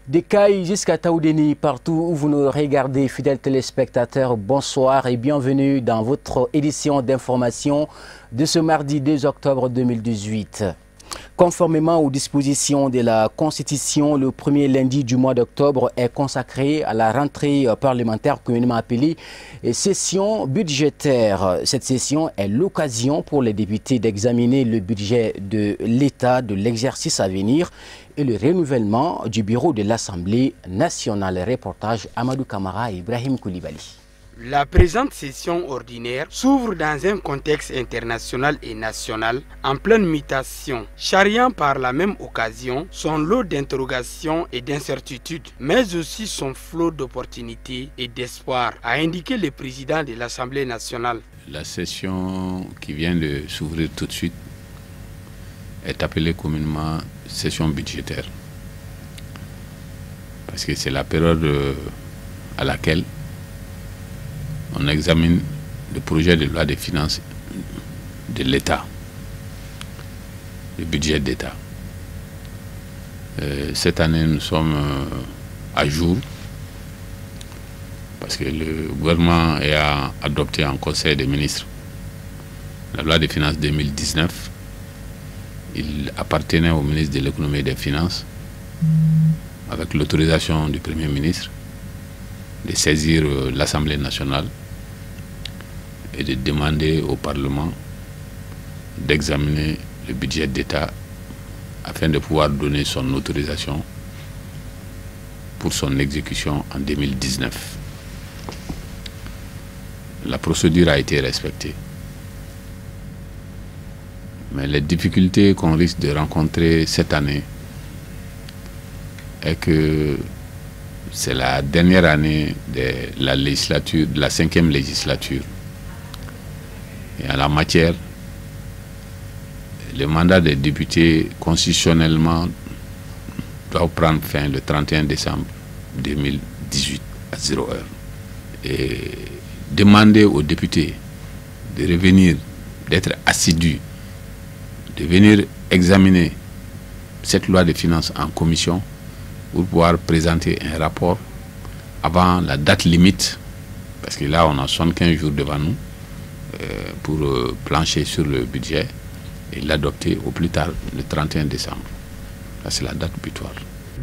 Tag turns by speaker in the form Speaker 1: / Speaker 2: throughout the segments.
Speaker 1: Des Cailles jusqu'à Taoudéni, partout où vous nous regardez, fidèles téléspectateurs, bonsoir et bienvenue dans votre édition d'information de ce mardi 2 octobre 2018. Conformément aux dispositions de la Constitution, le premier lundi du mois d'octobre est consacré à la rentrée parlementaire communément appelée session budgétaire. Cette session est l'occasion pour les députés d'examiner le budget de l'État de l'exercice à venir et le renouvellement du bureau de l'Assemblée nationale. Reportage Amadou Kamara et Ibrahim Koulibaly.
Speaker 2: La présente session ordinaire s'ouvre dans un contexte international et national en pleine mutation, charriant par la même occasion son lot d'interrogations et d'incertitudes, mais aussi son flot d'opportunités et d'espoir, a indiqué le président de l'Assemblée nationale.
Speaker 3: La session qui vient de s'ouvrir tout de suite est appelée communément session budgétaire, parce que c'est la période à laquelle on examine le projet de loi des finances de l'État, le budget d'État. Cette année, nous sommes à jour parce que le gouvernement a adopté en Conseil des ministres la loi des finances 2019. Il appartenait au ministre de l'économie et des finances, avec l'autorisation du Premier ministre, de saisir l'Assemblée nationale et de demander au Parlement d'examiner le budget d'État afin de pouvoir donner son autorisation pour son exécution en 2019. La procédure a été respectée. Mais les difficultés qu'on risque de rencontrer cette année est que c'est la dernière année de la législature, de la 5e législature. Et en la matière, le mandat des députés constitutionnellement doit prendre fin le 31 décembre 2018 à 0 heure. Et demander aux députés de revenir, d'être assidus, de venir examiner cette loi de finances en commission pour pouvoir présenter un rapport avant la date limite, parce que là on a 75 jours devant nous pour plancher sur le budget et l'adopter au plus tard le 31 décembre. Là c'est la date butoir.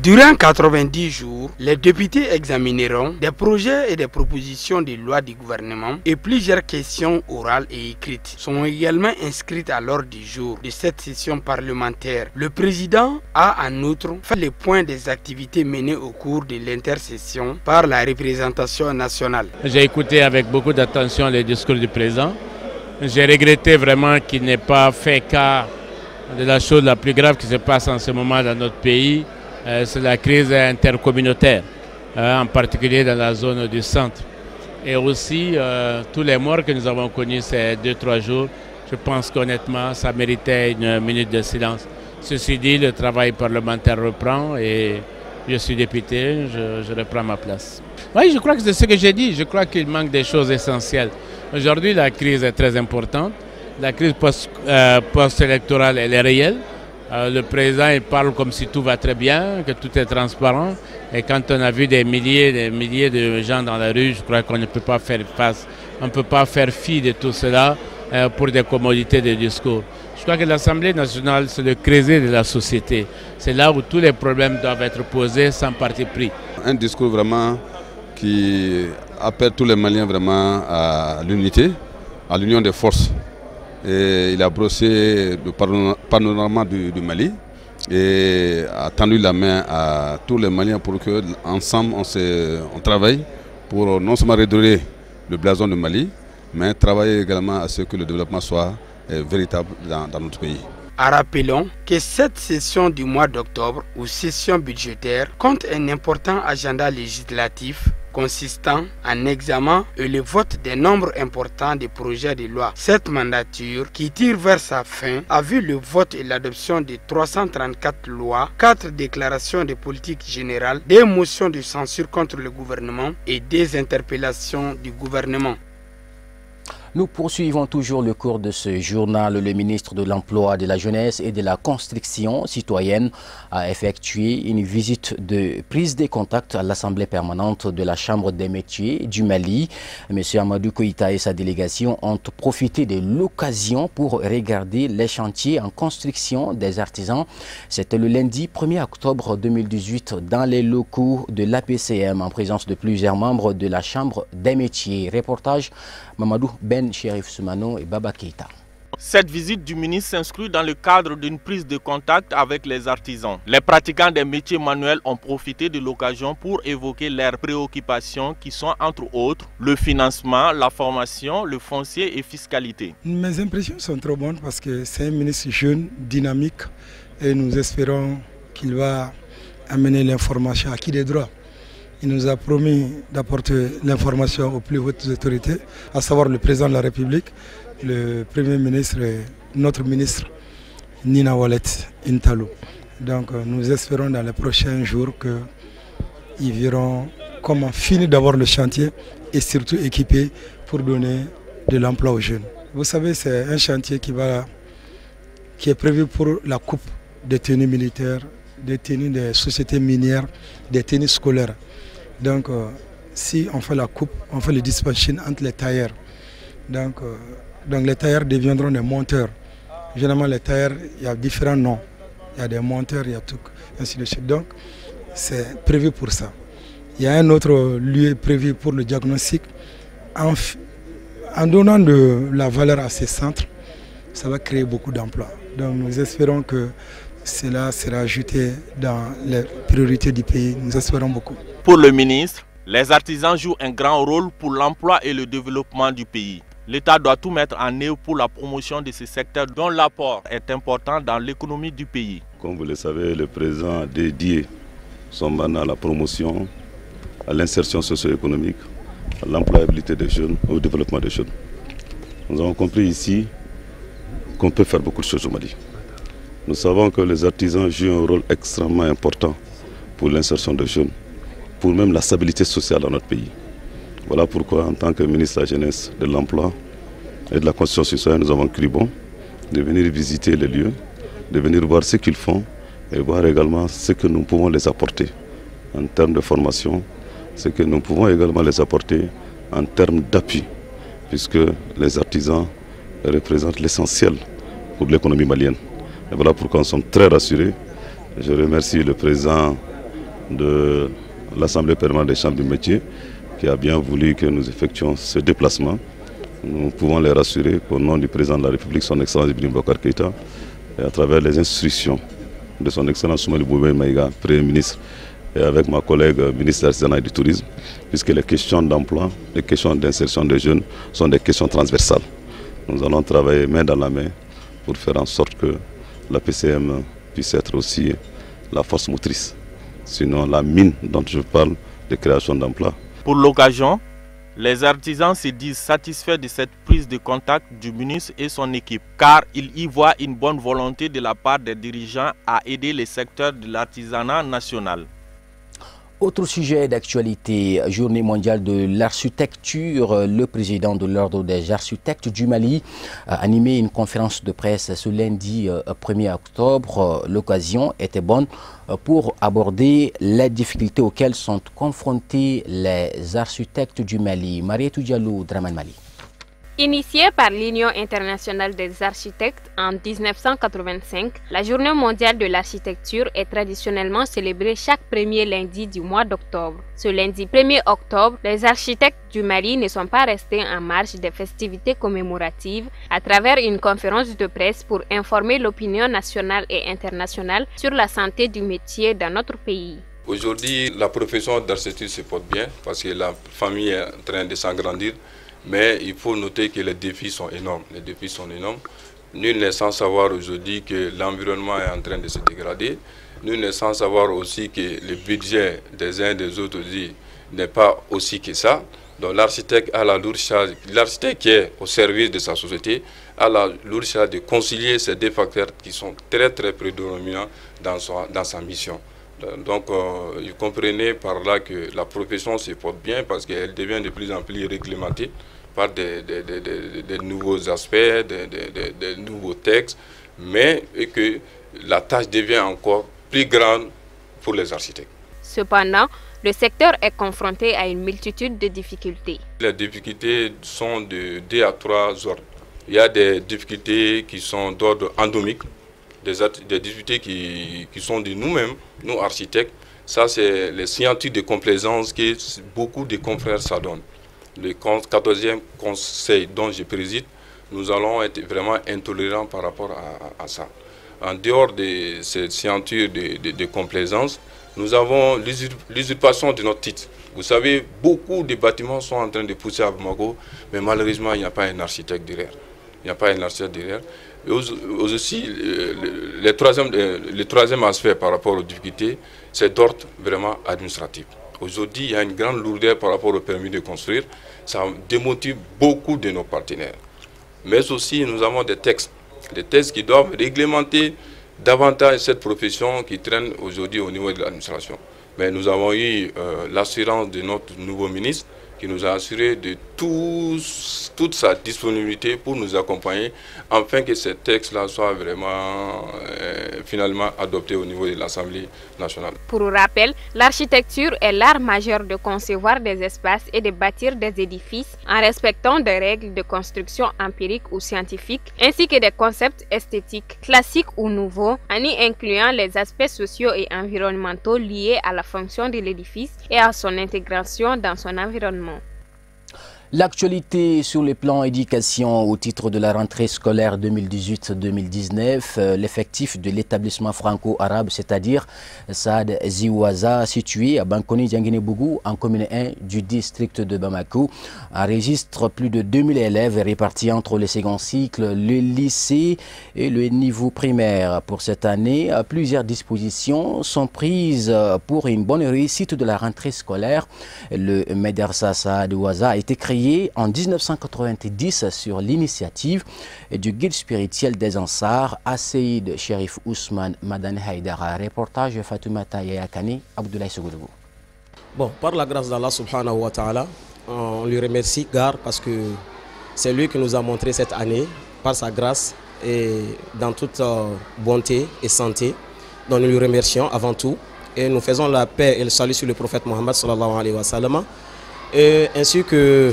Speaker 2: Durant 90 jours, les députés examineront des projets et des propositions de loi du gouvernement et plusieurs questions orales et écrites sont également inscrites à l'ordre du jour de cette session parlementaire. Le président a en outre fait le point des activités menées au cours de l'intercession par la représentation nationale.
Speaker 4: J'ai écouté avec beaucoup d'attention les discours du président. J'ai regretté vraiment qu'il n'ait pas fait cas de la chose la plus grave qui se passe en ce moment dans notre pays. C'est la crise intercommunautaire, en particulier dans la zone du centre. Et aussi, tous les morts que nous avons connus ces 2-3 jours, je pense qu'honnêtement, ça méritait une minute de silence. Ceci dit, le travail parlementaire reprend et je suis député, je reprends ma place. Oui, je crois que c'est ce que j'ai dit. Je crois qu'il manque des choses essentielles. Aujourd'hui, la crise est très importante. La crise post-électorale, elle est réelle. Le président il parle comme si tout va très bien, que tout est transparent. Et quand on a vu des milliers de gens dans la rue, je crois qu'on ne peut pas faire face, on ne peut pas faire fi de tout cela pour des commodités de discours. Je crois que l'Assemblée nationale, c'est le creuset de la société. C'est là où tous les problèmes doivent être posés sans parti pris.
Speaker 5: Un discours vraiment qui appelle tous les Maliens vraiment à l'unité, à l'union des forces. Et il a brossé le panorama du Mali et a tendu la main à tous les Maliens pour que ensemble on travaille pour non seulement redorer le blason du Mali, mais travailler également à ce que le développement soit véritable dans notre pays.
Speaker 2: Rappelons que cette session du mois d'octobre, ou session budgétaire, compte un important agenda législatif consistant en examen et le vote des nombres importants de projets de loi. Cette mandature, qui tire vers sa fin, a vu le vote et l'adoption de 334 lois, 4 déclarations de politique générale, des motions de censure contre le gouvernement et des interpellations du gouvernement.
Speaker 1: Nous poursuivons toujours le cours de ce journal. Le ministre de l'Emploi, de la Jeunesse et de la Construction citoyenne a effectué une visite de prise de contact à l'Assemblée permanente de la Chambre des métiers du Mali. M. Amadou Koïta et sa délégation ont profité de l'occasion pour regarder les chantiers en construction des artisans. C'était le lundi 1er octobre 2018 dans les locaux de l'APCM en présence de plusieurs membres de la Chambre des métiers. Reportage Mamadou Ben Chérif Soumano et Baba Keïta.
Speaker 6: Cette visite du ministre s'inscrit dans le cadre d'une prise de contact avec les artisans. Les pratiquants des métiers manuels ont profité de l'occasion pour évoquer leurs préoccupations qui sont entre autres le financement, la formation, le foncier et fiscalité.
Speaker 7: Mes impressions sont trop bonnes parce que c'est un ministre jeune, dynamique et nous espérons qu'il va amener l'information à qui des droits. Il nous a promis d'apporter l'information aux plus hautes autorités, à savoir le président de la République, le Premier ministre et notre ministre Nina Wallet Intalo. Donc nous espérons dans les prochains jours qu'ils verront comment finir d'avoir le chantier et surtout équiper pour donner de l'emploi aux jeunes. Vous savez, c'est un chantier qui est prévu pour la coupe des tenues militaires, des tenues des sociétés minières, des tenues scolaires. Donc, si on fait la coupe, on fait le dispatching entre les tailleurs. Donc les tailleurs deviendront des monteurs. Généralement, les tailleurs, il y a différents noms. Il y a des monteurs, il y a tout, ainsi de suite. Donc, c'est prévu pour ça. Il y a un autre lieu prévu pour le diagnostic. En donnant de la valeur à ces centres, ça va créer beaucoup d'emplois. Donc, nous espérons que cela sera ajouté dans les priorités du pays. Nous espérons beaucoup.
Speaker 6: Pour le ministre, les artisans jouent un grand rôle pour l'emploi et le développement du pays. L'État doit tout mettre en œuvre pour la promotion de ces secteurs dont l'apport est important dans l'économie du pays.
Speaker 5: Comme vous le savez, le président a dédié son mandat à la promotion, à l'insertion socio-économique, à l'employabilité des jeunes, au développement des jeunes. Nous avons compris ici qu'on peut faire beaucoup de choses au Mali. Nous savons que les artisans jouent un rôle extrêmement important pour l'insertion des jeunes, pour même la stabilité sociale dans notre pays. Voilà pourquoi, en tant que ministre de la Jeunesse, de l'Emploi et de la Construction citoyenne, nous avons cru bon de venir visiter les lieux, de venir voir ce qu'ils font et voir également ce que nous pouvons les apporter en termes de formation, ce que nous pouvons également les apporter en termes d'appui, puisque les artisans représentent l'essentiel pour l'économie malienne. Et voilà pourquoi nous sommes très rassurés. Je remercie le président de l'Assemblée permanente des chambres du métier qui a bien voulu que nous effectuions ce déplacement. Nous pouvons les rassurer qu'au nom du président de la République, son Excellence Ibrahim Boubacar Keïta, et à travers les instructions de son Excellence Soumaïla Boubèye Maïga, Premier ministre, et avec ma collègue ministre de l'Artisanat et du Tourisme, puisque les questions d'emploi, les questions d'insertion des jeunes sont des questions transversales. Nous allons travailler main dans la main pour faire en sorte que la PCM puisse être aussi la force motrice, sinon la mine dont je parle de création d'emplois.
Speaker 6: Pour l'occasion, les artisans se disent satisfaits de cette prise de contact du ministre et son équipe, car ils y voient une bonne volonté de la part des dirigeants à aider les secteurs de l'artisanat national.
Speaker 1: Autre sujet d'actualité, journée mondiale de l'architecture. Le président de l'Ordre des architectes du Mali a animé une conférence de presse ce lundi 1er octobre. L'occasion était bonne pour aborder les difficultés auxquelles sont confrontés les architectes du Mali. Marietou Diallo, Draman Mali.
Speaker 8: Initiée par l'Union internationale des architectes en 1985, la Journée mondiale de l'architecture est traditionnellement célébrée chaque premier lundi du mois d'octobre. Ce lundi 1er octobre, les architectes du Mali ne sont pas restés en marge des festivités commémoratives à travers une conférence de presse pour informer l'opinion nationale et internationale sur la santé du métier dans notre pays.
Speaker 9: Aujourd'hui, la profession d'architecture se porte bien parce que la famille est en train de s'agrandir. Mais il faut noter que les défis sont énormes. Les défis sont énormes. Nul n'est sans savoir aujourd'hui que l'environnement est en train de se dégrader. Nul n'est sans savoir aussi que le budget des uns et des autres n'est pas aussi que ça. Donc l'architecte a la lourde charge, l'architecte qui est au service de sa société a la lourde charge de concilier ces deux facteurs qui sont très prédominants dans sa mission. Donc, vous comprenez par là que la profession se porte bien parce qu'elle devient de plus en plus réglementée par des nouveaux aspects, des nouveaux textes, mais que la tâche devient encore plus grande pour les architectes.
Speaker 8: Cependant, le secteur est confronté à une multitude de difficultés.
Speaker 9: Les difficultés sont de 2 à 3 ordres. Il y a des difficultés qui sont d'ordre endémique, des difficultés qui sont de nous-mêmes, nous architectes. Ça, c'est les signatures de complaisance que beaucoup de confrères s'adonnent. Le 14e conseil dont je préside, nous allons être vraiment intolérants par rapport à ça. En dehors de ces signatures de complaisance, nous avons l'usurpation de notre titre. Vous savez, beaucoup de bâtiments sont en train de pousser à Bamako, mais malheureusement, il n'y a pas un architecte derrière. Il n'y a pas un architecte derrière. Et aussi, le troisième aspect par rapport aux difficultés, c'est d'ordre vraiment administratif. Aujourd'hui, il y a une grande lourdeur par rapport au permis de construire. Ça démotive beaucoup de nos partenaires. Mais aussi, nous avons des textes qui doivent réglementer davantage cette profession qui traîne aujourd'hui au niveau de l'administration. Mais nous avons eu l'assurance de notre nouveau ministre qui nous a assuré de toute sa disponibilité pour nous accompagner afin que ces textes-là soient vraiment finalement adoptés au niveau de l'Assemblée nationale.
Speaker 8: Pour rappel, l'architecture est l'art majeur de concevoir des espaces et de bâtir des édifices en respectant des règles de construction empiriques ou scientifiques, ainsi que des concepts esthétiques classiques ou nouveaux, en y incluant les aspects sociaux et environnementaux liés à la fonction de l'édifice et à son intégration dans son environnement.
Speaker 1: L'actualité sur le plan éducation au titre de la rentrée scolaire 2018-2019, l'effectif de l'établissement franco-arabe, c'est-à-dire Saad Ziwaza, situé à Bankoni Dianguiné-Bougou, en commune 1 du district de Bamako, enregistre plus de 2000 élèves répartis entre le second cycle, le lycée et le niveau primaire. Pour cette année, plusieurs dispositions sont prises pour une bonne réussite de la rentrée scolaire. Le Médersa Saad Ziwaza a été créé en 1990 sur l'initiative du guide spirituel des Ansars, Asseïd Sherif Ousmane Madan Haïdara. Reportage Fatoumata Yayakani, Abdoulaye Sougoudou.
Speaker 10: Bon, par la grâce d'Allah subhanahu wa ta'ala, on lui remercie Gar parce que c'est lui qui nous a montré cette année, par sa grâce et dans toute bonté et santé. Donc nous lui remercions avant tout et nous faisons la paix et le salut sur le prophète Mohammed sallallahu alayhi wa sallam. Et ainsi que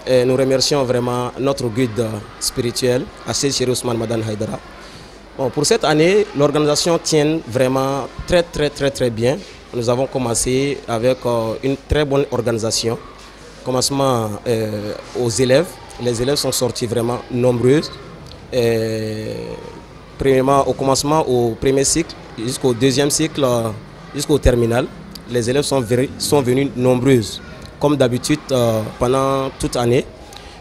Speaker 10: nous remercions vraiment notre guide spirituel, Asseïd Sherif Ousmane Madan Haïdara. Bon, pour cette année, l'organisation tient vraiment très bien. Nous avons commencé avec une très bonne organisation. Commencement aux élèves. Les élèves sont sortis vraiment nombreux. Premièrement, au commencement au premier cycle jusqu'au deuxième cycle, jusqu'au terminal, les élèves sont venus nombreux. Comme d'habitude pendant toute année.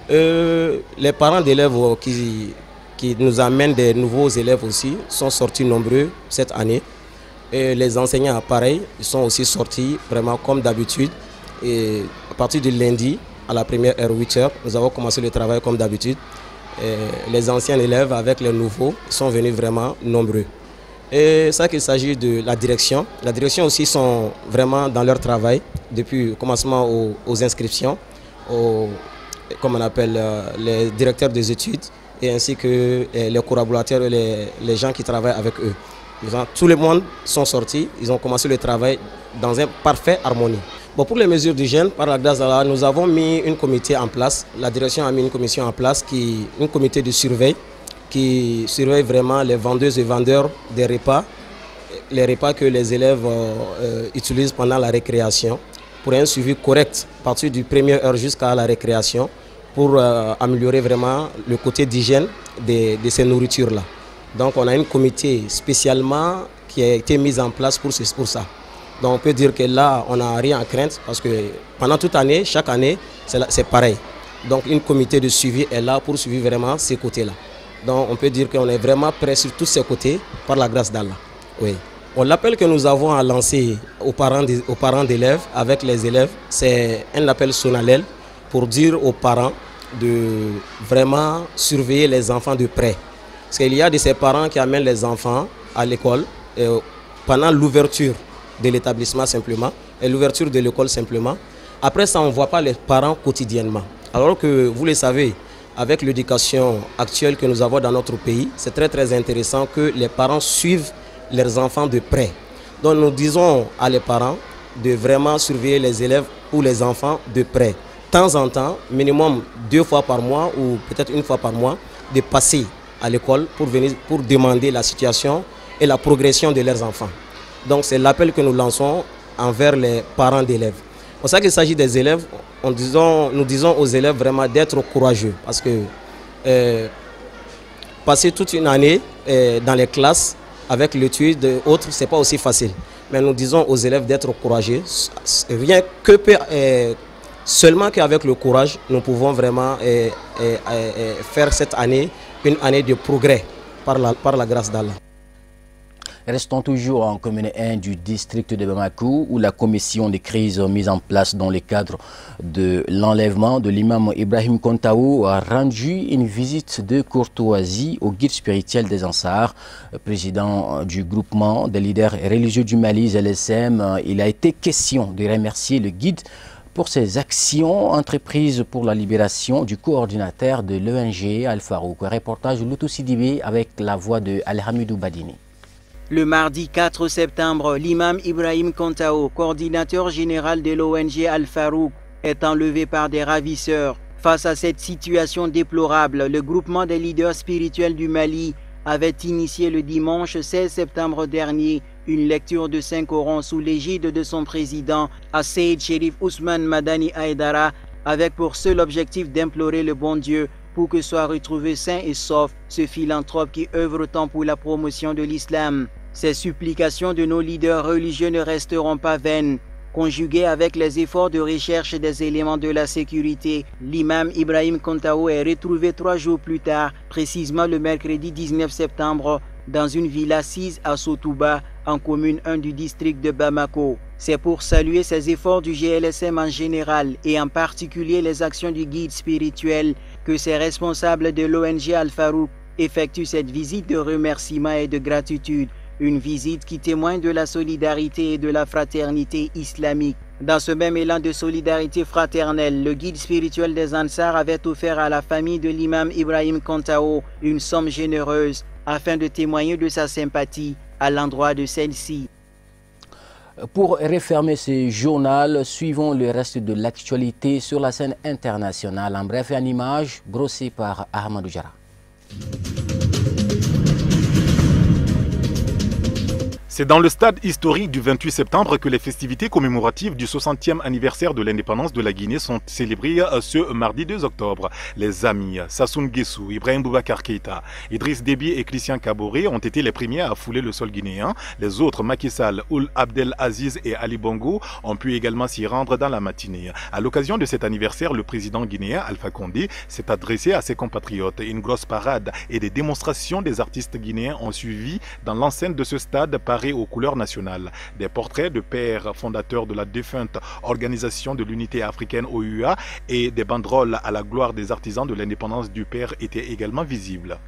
Speaker 10: Les parents d'élèves qui nous amènent des nouveaux élèves aussi sont sortis nombreux cette année. Et les enseignants, pareil, ils sont aussi sortis vraiment comme d'habitude. Et à partir du lundi, à la première heure 8h, nous avons commencé le travail comme d'habitude. Les anciens élèves avec les nouveaux sont venus vraiment nombreux. Et ça qu'il s'agit de la direction. La direction aussi sont vraiment dans leur travail depuis le commencement aux inscriptions, comme on appelle les directeurs des études et ainsi que les collaborateurs et les gens qui travaillent avec eux. Tout le monde sont sortis, ils ont commencé le travail dans une parfaite harmonie. Bon, pour les mesures d'hygiène, par la grâce d'Allah, nous avons mis un comité en place. La direction a mis une commission en place, un comité de surveille qui surveille vraiment les vendeuses et vendeurs des repas, les repas que les élèves utilisent pendant la récréation, pour un suivi correct à partir du première heure jusqu'à la récréation, pour améliorer vraiment le côté d'hygiène de ces nourritures-là. Donc on a un comité spécialement qui a été mis en place pour ça. Donc on peut dire que là, on n'a rien à craindre parce que pendant toute année, chaque année, c'est pareil. Donc un comité de suivi est là pour suivre vraiment ces côtés-là. Donc on peut dire qu'on est vraiment prêt sur tous ces côtés par la grâce d'Allah. Oui. Bon, l'appel que nous avons à lancer aux parents d'élèves, avec les élèves, c'est un appel solennel pour dire aux parents de vraiment surveiller les enfants de près. Parce qu'il y a de ces parents qui amènent les enfants à l'école pendant l'ouverture de l'établissement simplement et l'ouverture de l'école simplement. Après ça, on ne voit pas les parents quotidiennement. Alors que, vous le savez, avec l'éducation actuelle que nous avons dans notre pays, c'est très intéressant que les parents suivent leurs enfants de près. Donc nous disons à les parents de vraiment surveiller les élèves ou les enfants de près. De temps en temps, minimum 2 fois par mois ou peut-être 1 fois par mois, de passer à l'école pour demander la situation et la progression de leurs enfants. Donc c'est l'appel que nous lançons envers les parents d'élèves. Pour ça qu'il s'agit des élèves, nous disons aux élèves vraiment d'être courageux. Parce que passer toute une année dans les classes avec l'étude et autres, ce n'est pas aussi facile. Mais nous disons aux élèves d'être courageux. Rien que seulement qu'avec le courage, nous pouvons vraiment faire cette année une année de progrès par la grâce d'Allah.
Speaker 1: Restons toujours en commune 1 du district de Bamako où la commission de crise mise en place dans le cadre de l'enlèvement de l'imam Ibrahim Kontaou a rendu une visite de courtoisie au guide spirituel des Ansars, président du groupement des leaders religieux du Mali, ZLSM. Il a été question de remercier le guide pour ses actions entreprises pour la libération du coordinateur de l'ONG Al-Farouk. Reportage Loutou Sidibé avec la voix de Alhamidou Badini.
Speaker 11: Le mardi 4 septembre, l'imam Ibrahim Kontaou, coordinateur général de l'ONG Al-Farouk, est enlevé par des ravisseurs. Face à cette situation déplorable, le groupement des leaders spirituels du Mali avait initié le dimanche 16 septembre dernier une lecture de Saint-Coran sous l'égide de son président, Asseid Sherif Ousmane Madani Aïdara, avec pour seul objectif d'implorer le bon Dieu pour que soit retrouvé sain et sauf ce philanthrope qui œuvre tant pour la promotion de l'islam. Ces supplications de nos leaders religieux ne resteront pas vaines. Conjuguées avec les efforts de recherche des éléments de la sécurité, l'imam Ibrahim Kontaou est retrouvé 3 jours plus tard, précisément le mercredi 19 septembre, dans une villa assise à Sotouba, en commune 1 du district de Bamako. C'est pour saluer ces efforts du GLSM en général et en particulier les actions du guide spirituel que ces responsables de l'ONG Al-Farouk effectuent cette visite de remerciement et de gratitude. Une visite qui témoigne de la solidarité et de la fraternité islamique. Dans ce même élan de solidarité fraternelle, le guide spirituel des Ansars avait offert à la famille de l'imam Ibrahim Kontaou une somme généreuse afin de témoigner de sa sympathie à l'endroit de celle-ci.
Speaker 1: Pour refermer ce journal, suivons le reste de l'actualité sur la scène internationale. En bref et en images, brossé par Ahmadou Jara.
Speaker 12: C'est dans le stade historique du 28 septembre que les festivités commémoratives du 60e anniversaire de l'indépendance de la Guinée sont célébrées ce mardi 2 octobre. Les amis Sassoum Guessou, Ibrahim Boubacar Keïta, Idriss Déby et Christian Kaboré ont été les premiers à fouler le sol guinéen. Les autres, Macky Sall, Ould Abdel Aziz et Ali Bongo, ont pu également s'y rendre dans la matinée. À l'occasion de cet anniversaire, le président guinéen Alpha Condé s'est adressé à ses compatriotes. Une grosse parade et des démonstrations des artistes guinéens ont suivi dans l'enceinte de ce stade aux couleurs nationales. Des portraits de pères fondateurs de la défunte Organisation de l'Unité Africaine OUA et des banderoles à la gloire des artisans de l'indépendance du père étaient également visibles.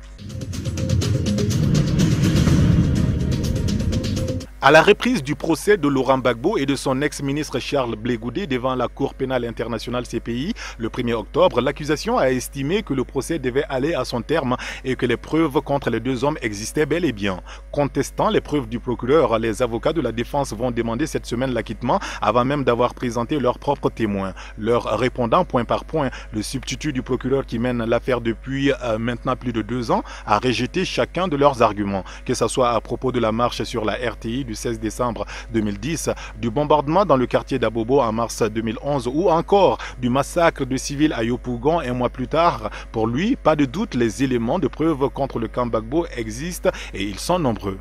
Speaker 12: À la reprise du procès de Laurent Gbagbo et de son ex-ministre Charles Blé Goudé devant la Cour pénale internationale CPI, le 1er octobre, l'accusation a estimé que le procès devait aller à son terme et que les preuves contre les deux hommes existaient bel et bien. Contestant les preuves du procureur, les avocats de la défense vont demander cette semaine l'acquittement avant même d'avoir présenté leurs propres témoins. Leur répondant point par point, le substitut du procureur qui mène l'affaire depuis maintenant plus de 2 ans a rejeté chacun de leurs arguments, que ce soit à propos de la marche sur la RTI du 16 décembre 2010, du bombardement dans le quartier d'Abobo en mars 2011 ou encore du massacre de civils à Yopougon 1 mois plus tard. Pour lui, pas de doute, les éléments de preuve contre le camp Gbagbo existent et ils sont nombreux.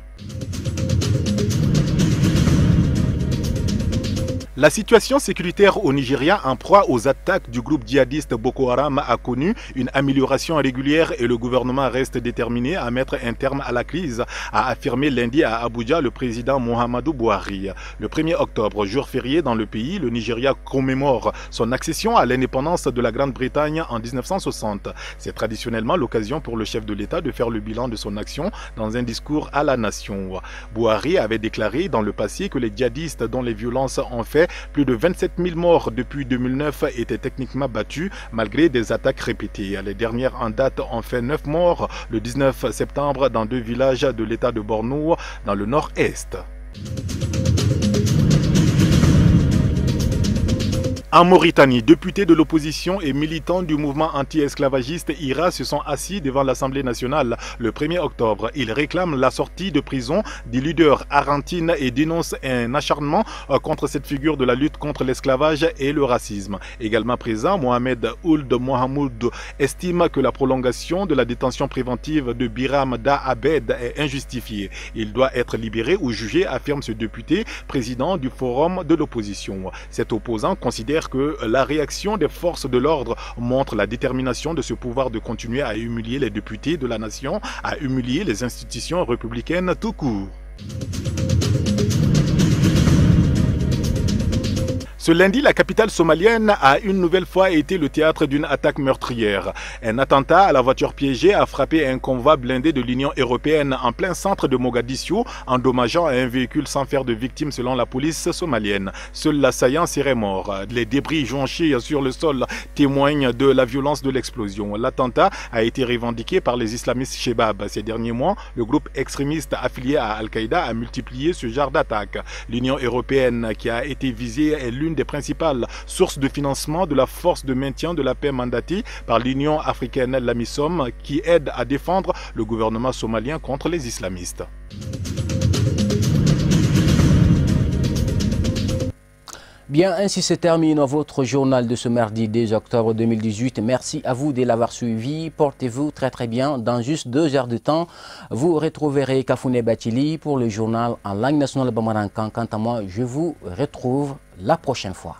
Speaker 12: La situation sécuritaire au Nigeria en proie aux attaques du groupe djihadiste Boko Haram a connu une amélioration régulière et le gouvernement reste déterminé à mettre un terme à la crise, a affirmé lundi à Abuja le président Muhammadu Buhari. Le 1er octobre, jour férié dans le pays, le Nigeria commémore son accession à l'indépendance de la Grande-Bretagne en 1960. C'est traditionnellement l'occasion pour le chef de l'État de faire le bilan de son action dans un discours à la nation. Buhari avait déclaré dans le passé que les djihadistes dont les violences ont fait effet, plus de 27 000 morts depuis 2009 étaient techniquement battus malgré des attaques répétées. Les dernières en date ont fait 9 morts le 19 septembre dans 2 villages de l'état de Borno dans le nord-est. En Mauritanie, députés de l'opposition et militants du mouvement anti-esclavagiste IRA se sont assis devant l'Assemblée nationale le 1er octobre. Ils réclament la sortie de prison du leader argentine et dénoncent un acharnement contre cette figure de la lutte contre l'esclavage et le racisme. Également présent, Mohamed Ould Mohamoud estime que la prolongation de la détention préventive de Biram Da Abed est injustifiée. Il doit être libéré ou jugé, affirme ce député, président du forum de l'opposition. Cet opposant considère que la réaction des forces de l'ordre montre la détermination de ce pouvoir de continuer à humilier les députés de la nation, à humilier les institutions républicaines tout court. Ce lundi, la capitale somalienne a une nouvelle fois été le théâtre d'une attaque meurtrière. Un attentat à la voiture piégée a frappé un convoi blindé de l'Union européenne en plein centre de Mogadiscio, endommageant un véhicule sans faire de victimes selon la police somalienne. Seul l'assaillant serait mort. Les débris jonchés sur le sol témoignent de la violence de l'explosion. L'attentat a été revendiqué par les islamistes Shebab. Ces derniers mois, le groupe extrémiste affilié à Al-Qaïda a multiplié ce genre d'attaque. L'Union européenne qui a été visée est l'une des principales sources de financement de la force de maintien de la paix mandatée par l'Union africaine, l'AMISOM, qui aide à défendre le gouvernement somalien contre les islamistes.
Speaker 1: Bien, ainsi se termine votre journal de ce mardi 2 octobre 2018. Merci à vous de l'avoir suivi. Portez-vous très bien. Dans juste 2 heures de temps, vous retrouverez Kafouné Batili pour le journal en langue nationale Bamarankan. Quant à moi, je vous retrouve la prochaine fois.